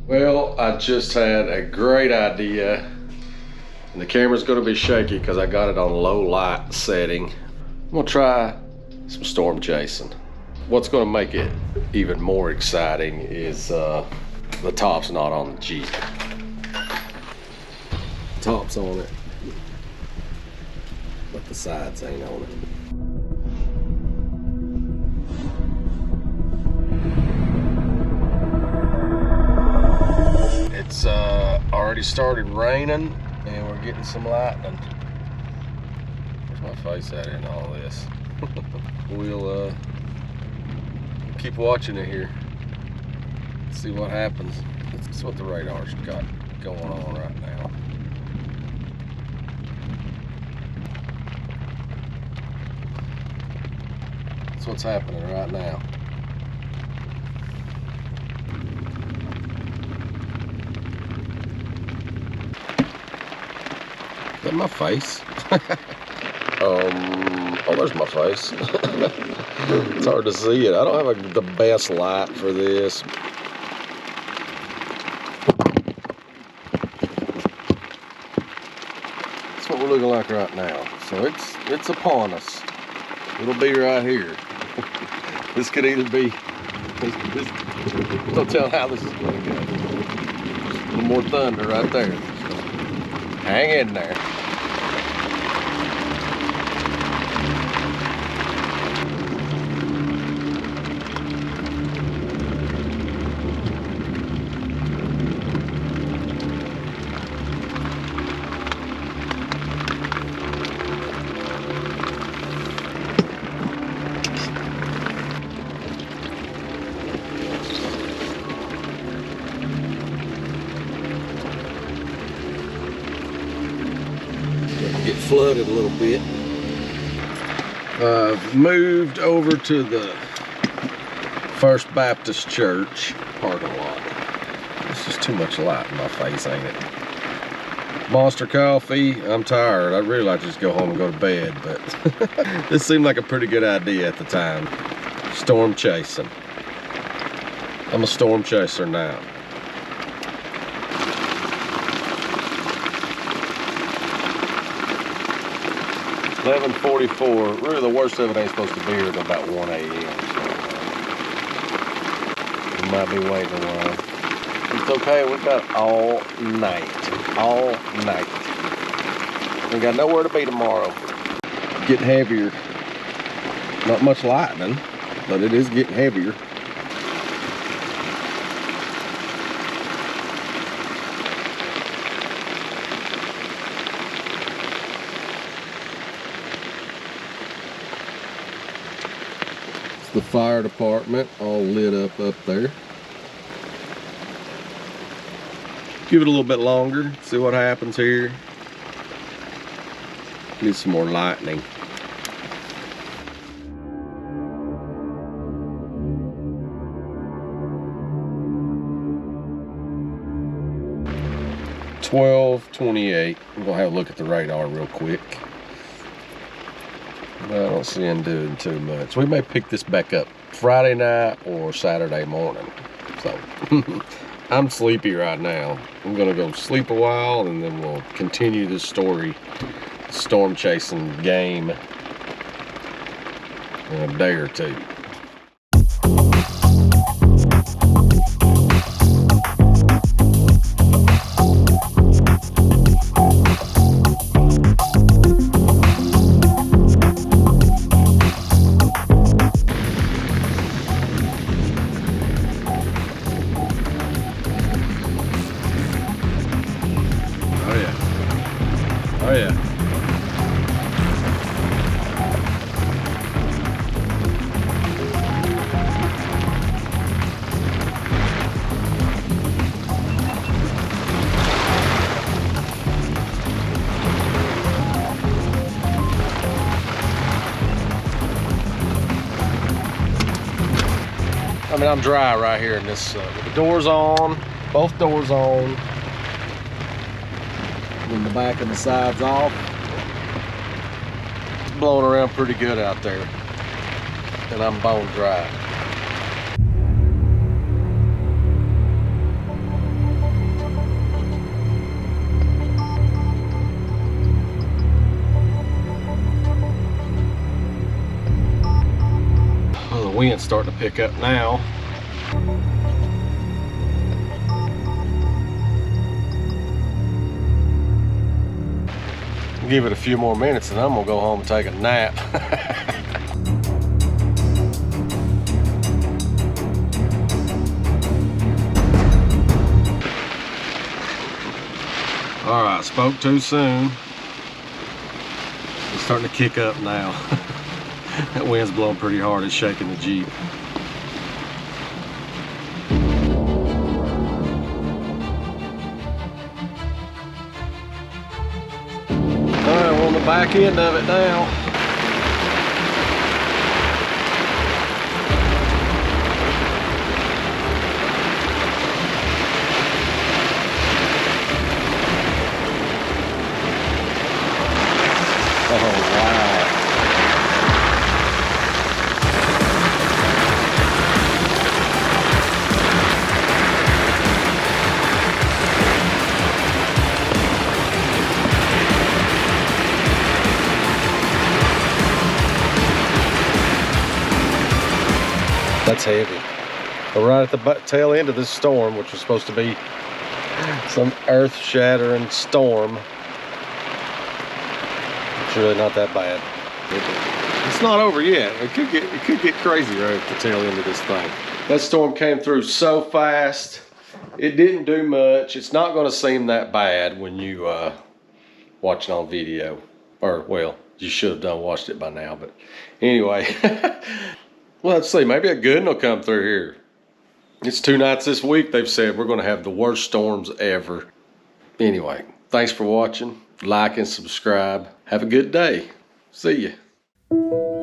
Well, I just had a great idea, and the camera's gonna be shaky because I got it on low light setting. I'm gonna try some storm chasing. What's gonna make it even more exciting is the top's not on the Jeep. Top's on it, but the sides ain't on it. It's already started raining and we're getting some lightning. Where's my face at in all this? We'll keep watching it here. See what happens. That's what the radar's got going on right now. That's what's happening right now. Is that my face? Oh, there's my face. It's hard to see it. I don't have the best light for this. That's what we're looking like right now. So it's upon us. It'll be right here. This could either be, don't tell how this is going to go. A little more thunder right there. Hang in there. Get flooded a little bit. Moved over to the First Baptist Church parking lot. It's just too much light in my face, ain't it? Monster coffee. I'm tired. I'd really like to just go home and go to bed, but this seemed like a pretty good idea at the time. Storm chasing. I'm a storm chaser now. $11:44. Really, the worst of it ain't supposed to be here until about 1 a.m. So we might be waiting a while. It's okay. We've got all night. All night. We got nowhere to be tomorrow. Getting heavier. Not much lightning, but it is getting heavier. The fire department all lit up there. Give it a little bit longer, see what happens here. Need some more lightning. $12:28. I'm gonna have a look at the radar real quick. I don't see him doing too much. We may pick this back up Friday night or Saturday morning. So I'm sleepy right now. I'm gonna go sleep a while and then we'll continue this storm chasing game in a day or two. Oh yeah. I mean, I'm dry right here in this, with the doors on, both doors on. And the back and the sides off. It's blowing around pretty good out there. And I'm bone dry. wind's starting to pick up now. Give it a few more minutes and I'm gonna go home and take a nap. All right, spoke too soon. It's starting to kick up now. That wind's blowing pretty hard. It's shaking the Jeep. All right, we're on the back end of it now. Oh, wow. That's heavy. We're right at the tail end of this storm, which was supposed to be some earth-shattering storm. It's really not that bad. It's not over yet. It could get crazy right at the tail end of this thing. That storm came through so fast. It didn't do much. It's not going to seem that bad when you watch it on video. Or, well, you should have watched it by now. But anyway, well, let's see. Maybe a good one will come through here. It's 2 nights this week. They've said we're going to have the worst storms ever. Anyway, thanks for watching. Like and subscribe. Have a good day. See ya.